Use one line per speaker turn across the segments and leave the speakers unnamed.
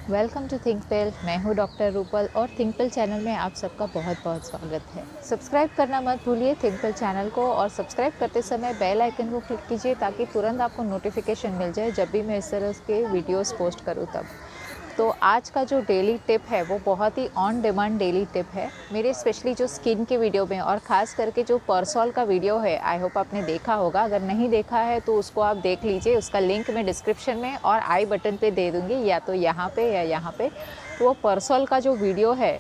Welcome to थिंकपेल। मैं हूँ doctor Rupal और थिंकपेल चैनल में आप सबका बहुत बहुत स्वागत है। सब्सक्राइब करना मत भूलिए थिंकपेल चैनल को, और सब्सक्राइब करते समय बेल आइकन को क्लिक कीजिए ताकि तुरंत आपको नोटिफिकेशन मिल जाए जब भी मैं इस तरह के वीडियोस पोस्ट करूँ तब। तो आज का जो डेली टिप है वो बहुत ही ऑन डिमांड डेली टिप है मेरे, स्पेशली जो स्किन के वीडियो में, और ख़ास करके जो परसोल का वीडियो है। आई होप आपने देखा होगा, अगर नहीं देखा है तो उसको आप देख लीजिए। उसका लिंक मैं डिस्क्रिप्शन में और आई बटन पे दे दूँगी, या तो यहाँ पे या यहाँ पे। तो वो परसोल का जो वीडियो है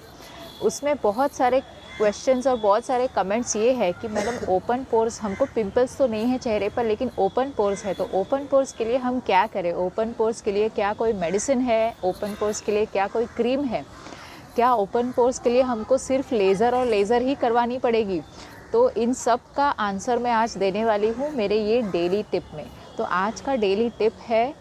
उसमें बहुत सारे क्वेश्चंस और बहुत सारे कमेंट्स ये है कि मैडम ओपन पोर्स, हमको पिंपल्स तो नहीं है चेहरे पर लेकिन ओपन पोर्स है, तो ओपन पोर्स के लिए हम क्या करें? ओपन पोर्स के लिए क्या कोई मेडिसिन है? ओपन पोर्स के लिए क्या कोई क्रीम है? क्या ओपन पोर्स के लिए हमको सिर्फ लेज़र और लेज़र ही करवानी पड़ेगी? तो इन सब का आंसर मैं आज देने वाली हूँ मेरे ये डेली टिप में। तो आज का डेली टिप है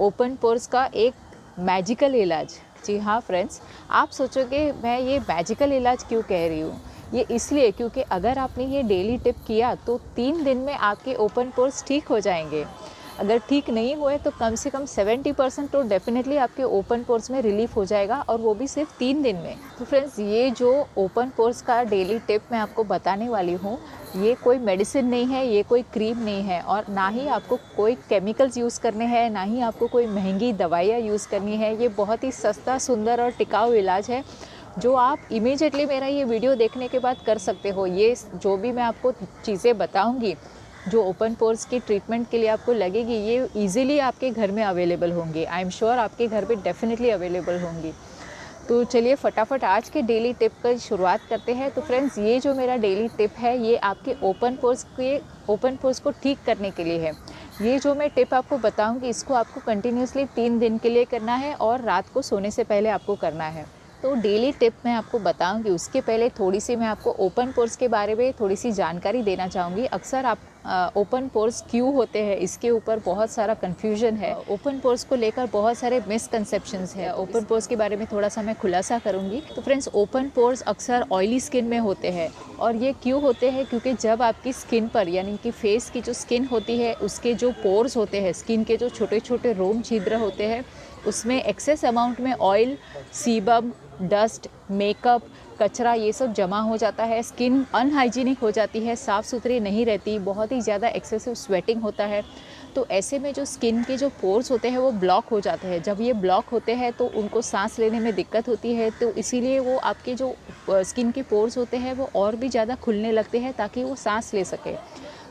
ओपन पोर्स का एक मैजिकल इलाज। जी हाँ फ्रेंड्स, आप सोचोगे मैं ये मैजिकल इलाज क्यों कह रही हूँ? ये इसलिए क्योंकि अगर आपने ये डेली टिप किया तो 3 दिन में आपके ओपन पोर्स ठीक हो जाएंगे। अगर ठीक नहीं हुए तो कम से कम 70% तो डेफिनेटली आपके ओपन पोर्स में रिलीफ हो जाएगा, और वो भी सिर्फ 3 दिन में। तो फ्रेंड्स, ये जो ओपन पोर्स का डेली टिप मैं आपको बताने वाली हूँ, ये कोई मेडिसिन नहीं है, ये कोई क्रीम नहीं है, और ना ही आपको कोई केमिकल्स यूज़ करने हैं, ना ही आपको कोई महंगी दवाइयाँ यूज़ करनी है। ये बहुत ही सस्ता, सुंदर और टिकाऊ इलाज है जो आप इमीडिएटली मेरा ये वीडियो देखने के बाद कर सकते हो। ये जो भी मैं आपको चीज़ें बताऊंगी जो ओपन पोर्स की ट्रीटमेंट के लिए आपको लगेगी, ये इजीली आपके घर में अवेलेबल होंगी। आई एम श्योर आपके घर पे डेफिनेटली अवेलेबल होंगी। तो चलिए फटाफट आज के डेली टिप की शुरुआत करते हैं। तो फ्रेंड्स, ये जो मेरा डेली टिप है ये आपके ओपन पोर्स को ठीक करने के लिए है। ये जो मैं टिप आपको बताऊंगी इसको आपको कंटिन्यूसली 3 दिन के लिए करना है, और रात को सोने से पहले आपको करना है। तो डेली टिप मैं आपको बताऊंगी, उसके पहले थोड़ी सी मैं आपको ओपन पोर्स के बारे में थोड़ी सी जानकारी देना चाहूँगी। अक्सर आप ओपन पोर्स क्यों होते हैं इसके ऊपर बहुत सारा कन्फ्यूजन है। ओपन पोर्स को लेकर बहुत सारे मिसकंसेप्शंस है। ओपन पोर्स के बारे में थोड़ा सा मैं खुलासा करूँगी। तो फ्रेंड्स, ओपन पोर्स अक्सर ऑयली स्किन में होते हैं, और ये क्यों होते हैं? क्योंकि जब आपकी स्किन पर, यानी कि फेस की जो स्किन होती है उसके जो पोर्स होते हैं, स्किन के जो छोटे छोटे रोम छिद्र होते हैं, उसमें एक्सेस अमाउंट में ऑयल, सीबम, डस्ट, मेकअप, कचरा, ये सब जमा हो जाता है। स्किन अनहाइजीनिक हो जाती है, साफ़ सुथरी नहीं रहती, बहुत ही ज़्यादा एक्सेसिव स्वेटिंग होता है। तो ऐसे में जो स्किन के जो पोर्स होते हैं वो ब्लॉक हो जाते हैं। जब ये ब्लॉक होते हैं तो उनको सांस लेने में दिक्कत होती है, तो इसीलिए वो आपके जो स्किन के पोर्स होते हैं वो और भी ज़्यादा खुलने लगते हैं ताकि वो सांस ले सके।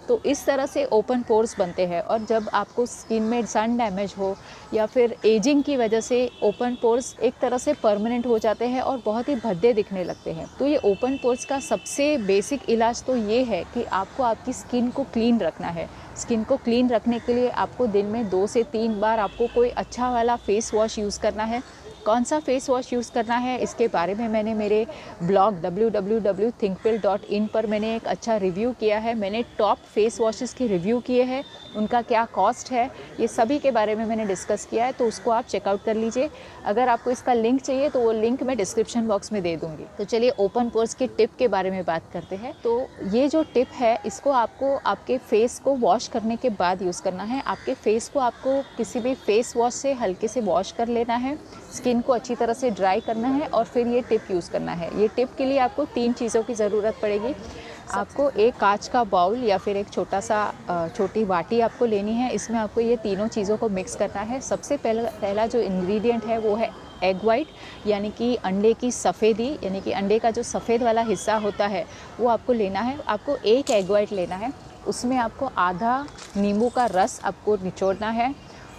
तो इस तरह से ओपन पोर्स बनते हैं। और जब आपको स्किन में सन डैमेज हो या फिर एजिंग की वजह से ओपन पोर्स एक तरह से परमानेंट हो जाते हैं और बहुत ही भद्दे दिखने लगते हैं। तो ये ओपन पोर्स का सबसे बेसिक इलाज तो ये है कि आपको आपकी स्किन को क्लीन रखना है। स्किन को क्लीन रखने के लिए आपको दिन में 2 से 3 बार आपको कोई अच्छा वाला फेस वॉश यूज़ करना है। कौन सा फेस वॉश यूज़ करना है इसके बारे में मैंने मेरे ब्लॉग www.thinkpill.in पर मैंने एक अच्छा रिव्यू किया है। मैंने टॉप फेस वॉशेस के रिव्यू किए हैं, उनका क्या कॉस्ट है, ये सभी के बारे में मैंने डिस्कस किया है, तो उसको आप चेकआउट कर लीजिए। अगर आपको इसका लिंक चाहिए तो वो लिंक मैं डिस्क्रिप्शन बॉक्स में दे दूँगी। तो चलिए ओपन पोर्स की टिप के बारे में बात करते हैं। तो ये जो टिप है इसको आपको आपके फेस को वॉश करने के बाद यूज़ करना है। आपके फेस को आपको किसी भी फेस वॉश से हल्के से वॉश कर लेना है, स्किन को अच्छी तरह से ड्राई करना है, और फिर ये टिप यूज़ करना है। ये टिप के लिए आपको 3 चीज़ों की ज़रूरत पड़ेगी। आपको एक कांच का बाउल या फिर एक छोटी वाटी आपको लेनी है। इसमें आपको ये तीनों चीज़ों को मिक्स करना है। सबसे पहला जो इंग्रेडिएंट है वो है एग वाइट, यानी कि अंडे की सफ़ेदी, यानी कि अंडे का जो सफ़ेद वाला हिस्सा होता है वो आपको लेना है। आपको एक एग वाइट लेना है, उसमें आपको आधा नींबू का रस आपको निचोड़ना है।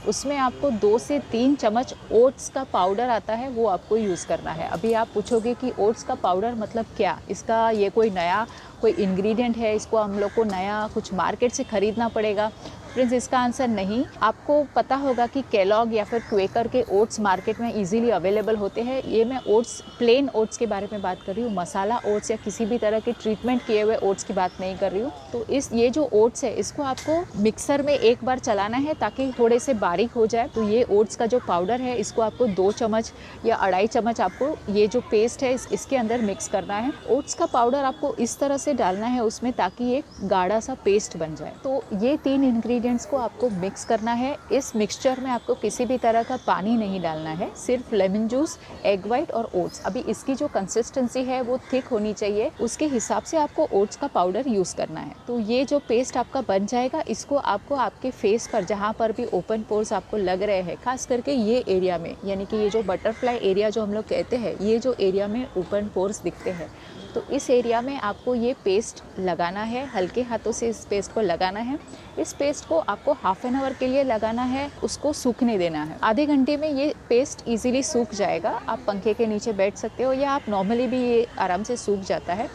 उसमें आपको 2 से 3 चम्मच ओट्स का पाउडर आता है वो आपको यूज़ करना है। अभी आप पूछोगे कि ओट्स का पाउडर मतलब क्या? इसका ये कोई इंग्रेडिएंट है, इसको हम लोग को नया कुछ मार्केट से ख़रीदना पड़ेगा? फ्रेंड्स, इसका आंसर नहीं। आपको पता होगा कि केलॉग या फिर क्वेकर के ओट्स मार्केट में इजीली अवेलेबल होते हैं। ये मैं ओट्स, प्लेन ओट्स के बारे में बात कर रही हूँ, मसाला ओट्स या किसी भी तरह के ट्रीटमेंट किए हुए ओट्स की बात नहीं कर रही हूँ। तो ये जो ओट्स है इसको आपको मिक्सर में एक बार चलाना है ताकि थोड़े से बारीक हो जाए। तो ये ओट्स का जो पाउडर है इसको आपको 2 चम्मच या 2.5 चम्मच आपको ये जो पेस्ट है इसके अंदर मिक्स करना है। ओट्स का पाउडर आपको इस तरह से डालना है उसमें ताकि एक गाढ़ा सा पेस्ट बन जाए। तो ये 3 इंग्रेडिएंट इंग्रेडिएंट्स को आपको मिक्स करना है। इस मिक्सचर में आपको किसी भी तरह का पानी नहीं डालना है, सिर्फ लेमन जूस, एग वाइट और ओट्स। अभी इसकी जो कंसिस्टेंसी है वो थिक होनी चाहिए, उसके हिसाब से आपको ओट्स का पाउडर यूज़ करना है। तो ये जो पेस्ट आपका बन जाएगा, इसको आपको आपके फेस पर जहाँ पर भी ओपन पोर्स आपको लग रहे हैं, खास करके ये एरिया में, यानी कि ये जो बटरफ्लाई एरिया जो हम लोग कहते हैं, ये जो एरिया में ओपन पोर्स दिखते हैं, तो इस एरिया में आपको ये पेस्ट लगाना है। हल्के हाथों से इस पेस्ट को लगाना है। इस पेस्ट को आपको हाफ एन आवर के लिए लगाना है, उसको सूखने देना है। आधे घंटे में ये पेस्ट इजीली सूख जाएगा। आप पंखे के नीचे बैठ सकते हो या आप नॉर्मली भी ये आराम से सूख जाता है।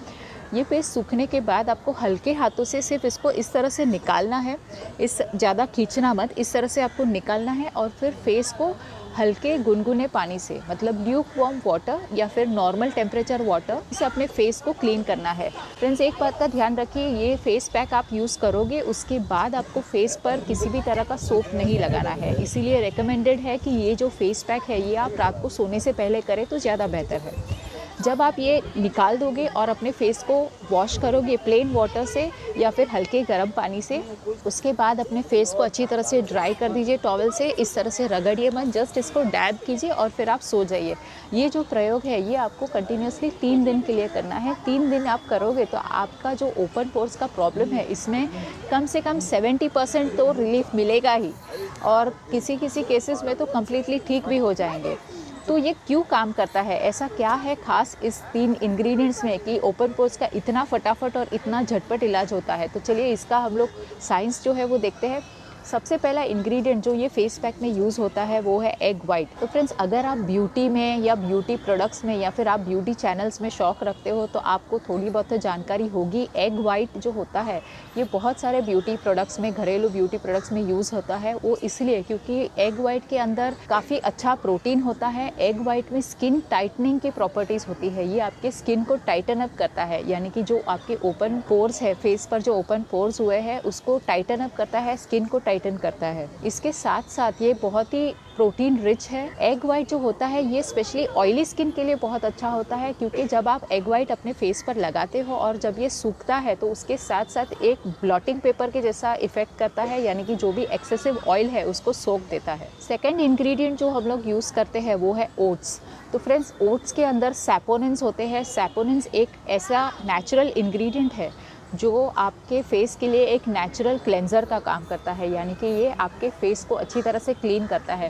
ये पेस्ट सूखने के बाद आपको हल्के हाथों से सिर्फ इसको इस तरह से निकालना है, इस ज़्यादा खींचना मत, इस तरह से आपको निकालना है और फिर फेस को हल्के गुनगुने पानी से, मतलब ल्यूक वार्म वाटर या फिर नॉर्मल टेम्परेचर वाटर से अपने फेस को क्लीन करना है। फ्रेंड्स, एक बात का ध्यान रखिए, ये फेस पैक आप यूज़ करोगे उसके बाद आपको फेस पर किसी भी तरह का सोप नहीं लगाना है। इसीलिए रिकमेंडेड है कि ये जो फेस पैक है ये आप रात को सोने से पहले करें तो ज़्यादा बेहतर है। जब आप ये निकाल दोगे और अपने फेस को वॉश करोगे प्लेन वाटर से या फिर हल्के गर्म पानी से, उसके बाद अपने फेस को अच्छी तरह से ड्राई कर दीजिए टॉवल से। इस तरह से रगड़िए मत, जस्ट इसको डैब कीजिए और फिर आप सो जाइए। ये जो प्रयोग है ये आपको कंटिन्यूसली 3 दिन के लिए करना है। 3 दिन आप करोगे तो आपका जो ओपन पोर्स का प्रॉब्लम है इसमें कम से कम 70% तो रिलीफ मिलेगा ही, और किसी किसी केसेस में तो कम्प्लीटली ठीक भी हो जाएंगे। तो ये क्यों काम करता है, ऐसा क्या है खास इस 3 इंग्रेडिएंट्स में कि ओपन पोर्स का इतना फटाफट और इतना झटपट इलाज होता है। तो चलिए इसका हम लोग साइंस जो है वो देखते हैं। सबसे पहला इंग्रेडिएंट जो ये फेस पैक में यूज़ होता है वो है एग वाइट। तो फ्रेंड्स, अगर आप ब्यूटी में या ब्यूटी प्रोडक्ट्स में या फिर आप ब्यूटी चैनल्स में शौक रखते हो तो आपको थोड़ी बहुत तो जानकारी होगी। एग वाइट जो होता है ये बहुत सारे ब्यूटी प्रोडक्ट्स में, घरेलू ब्यूटी प्रोडक्ट्स में यूज़ होता है। वो इसलिए क्योंकि एग वाइट के अंदर काफ़ी अच्छा प्रोटीन होता है। एग वाइट में स्किन टाइटनिंग की प्रॉपर्टीज़ होती है। ये आपके स्किन को टाइटन अप करता है, यानी कि जो आपके ओपन पोर्स है, फेस पर जो ओपन पोर्स हुए हैं उसको टाइटन अप करता है, स्किन को टाइटन करता है। इसके साथ साथ ये बहुत ही प्रोटीन रिच है। एग वाइट जो होता है ये स्पेशली ऑयली स्किन के लिए बहुत अच्छा होता है, क्योंकि जब आप एग वाइट अपने फेस पर लगाते हो और जब ये सूखता है तो उसके साथ साथ एक ब्लॉटिंग पेपर के जैसा इफेक्ट करता है, यानी कि जो भी एक्सेसिव ऑयल है उसको सोख देता है। सेकेंड इंग्रेडिएंट जो हम लोग यूज़ करते हैं वो है ओट्स। तो फ्रेंड्स, ओट्स के अंदर सैपोनिन्स होते हैं। सैपोनिन्स एक ऐसा नेचुरल इंग्रेडिएंट है जो आपके फेस के लिए एक नेचुरल क्लेंजर का काम करता है, यानी कि ये आपके फेस को अच्छी तरह से क्लीन करता है।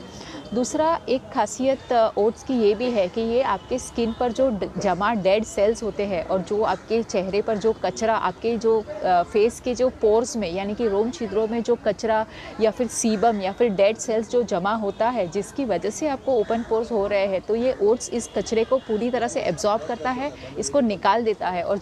दूसरा एक खासियत ओट्स की ये भी है कि ये आपके स्किन पर जो जमा डेड सेल्स होते हैं और जो आपके चेहरे पर जो कचरा, आपके जो फेस के जो पोर्स में, यानी कि रोम छिद्रों में जो कचरा या फिर सीबम या फिर डेड सेल्स जो जमा होता है जिसकी वजह से आपको ओपन पोर्स हो रहे हैं, तो ये ओट्स इस कचरे को पूरी तरह से एब्जॉर्ब करता है, इसको निकाल देता है। और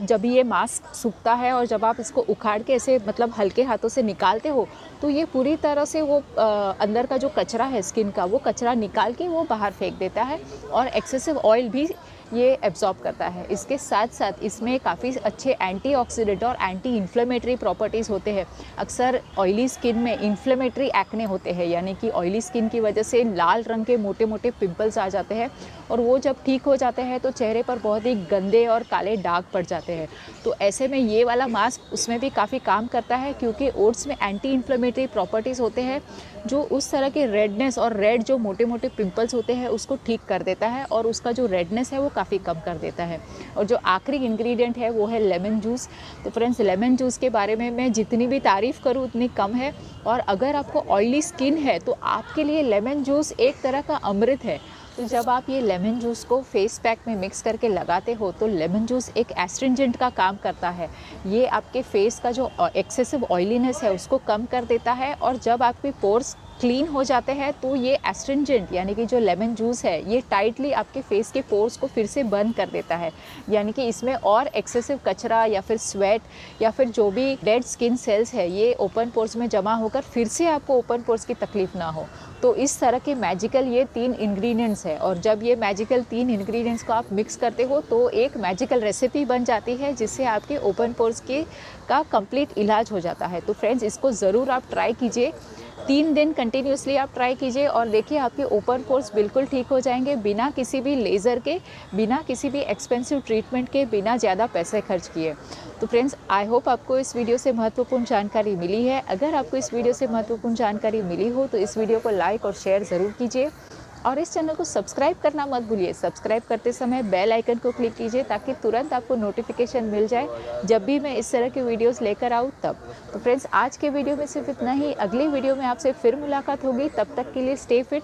जब ये मास्क सूखता है और जब आप इसको उखाड़ के ऐसे मतलब हल्के हाथों से निकालते हो तो ये पूरी तरह से वो अंदर का जो कचरा है स्किन का, वो कचरा निकाल के वो बाहर फेंक देता है और एक्सेसिव ऑयल भी ये एब्जॉर्ब करता है। इसके साथ साथ इसमें काफ़ी अच्छे एंटीऑक्सीडेंट और एंटी इन्फ्लेमेटरी प्रॉपर्टीज़ होते हैं। अक्सर ऑयली स्किन में इन्फ्लेमेटरी एक्ने होते हैं, यानी कि ऑयली स्किन की वजह से लाल रंग के मोटे मोटे पिंपल्स आ जाते हैं और वो जब ठीक हो जाते हैं तो चेहरे पर बहुत ही गंदे और काले दाग पड़ जाते हैं। तो ऐसे में ये वाला मास्क उसमें भी काफ़ी काम करता है, क्योंकि ओट्स में एंटी इन्फ्लेमेटरी प्रॉपर्टीज़ होते हैं जो उस तरह के रेडनेस और रेड जो मोटे मोटे पिंपल्स होते हैं उसको ठीक कर देता है और उसका जो रेडनेस है वो काफ़ी कम कर देता है। और जो आखिरी इंग्रेडिएंट है वो है लेमन जूस। तो फ्रेंड्स, लेमन जूस के बारे में मैं जितनी भी तारीफ़ करूँ उतनी कम है, और अगर आपको ऑयली स्किन है तो आपके लिए लेमन जूस एक तरह का अमृत है। तो जब आप ये लेमन जूस को फेस पैक में मिक्स करके लगाते हो तो लेमन जूस एक एस्ट्रिंजेंट का काम करता है। ये आपके फेस का जो एक्सेसिव ऑयलीनेस है उसको कम कर देता है, और जब आपके पोर्स क्लीन हो जाते हैं तो ये एस्ट्रिंजेंट यानी कि जो लेमन जूस है ये टाइटली आपके फेस के पोर्स को फिर से बंद कर देता है, यानी कि इसमें और एक्सेसिव कचरा या फिर स्वेट या फिर जो भी डेड स्किन सेल्स है ये ओपन पोर्स में जमा होकर फिर से आपको ओपन पोर्स की तकलीफ ना हो। तो इस तरह के मैजिकल ये 3 इंग्रेडिएंट्स है, और जब ये मैजिकल 3 इंग्रेडिएंट्स को आप मिक्स करते हो तो एक मैजिकल रेसिपी बन जाती है जिससे आपके ओपन पोर्स का कंप्लीट इलाज हो जाता है। तो फ्रेंड्स, इसको ज़रूर आप ट्राई कीजिए। 3 दिन कंटिन्यूसली आप ट्राई कीजिए और देखिए आपके ओपन पोर्स बिल्कुल ठीक हो जाएंगे, बिना किसी भी लेज़र के, बिना किसी भी एक्सपेंसिव ट्रीटमेंट के, बिना ज़्यादा पैसे खर्च किए। तो फ्रेंड्स, आई होप आपको इस वीडियो से महत्वपूर्ण जानकारी मिली है। अगर आपको इस वीडियो से महत्वपूर्ण जानकारी मिली हो तो इस वीडियो को लाइक और शेयर ज़रूर कीजिए और इस चैनल को सब्सक्राइब करना मत भूलिए। सब्सक्राइब करते समय बेल आइकन को क्लिक कीजिए ताकि तुरंत आपको नोटिफिकेशन मिल जाए जब भी मैं इस तरह के वीडियोस लेकर आऊँ तब। तो फ्रेंड्स, आज के वीडियो में सिर्फ इतना ही। अगली वीडियो में आपसे फिर मुलाकात होगी। तब तक के लिए stay fit,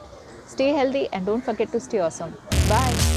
stay healthy and don't forget to stay awesome. Bye.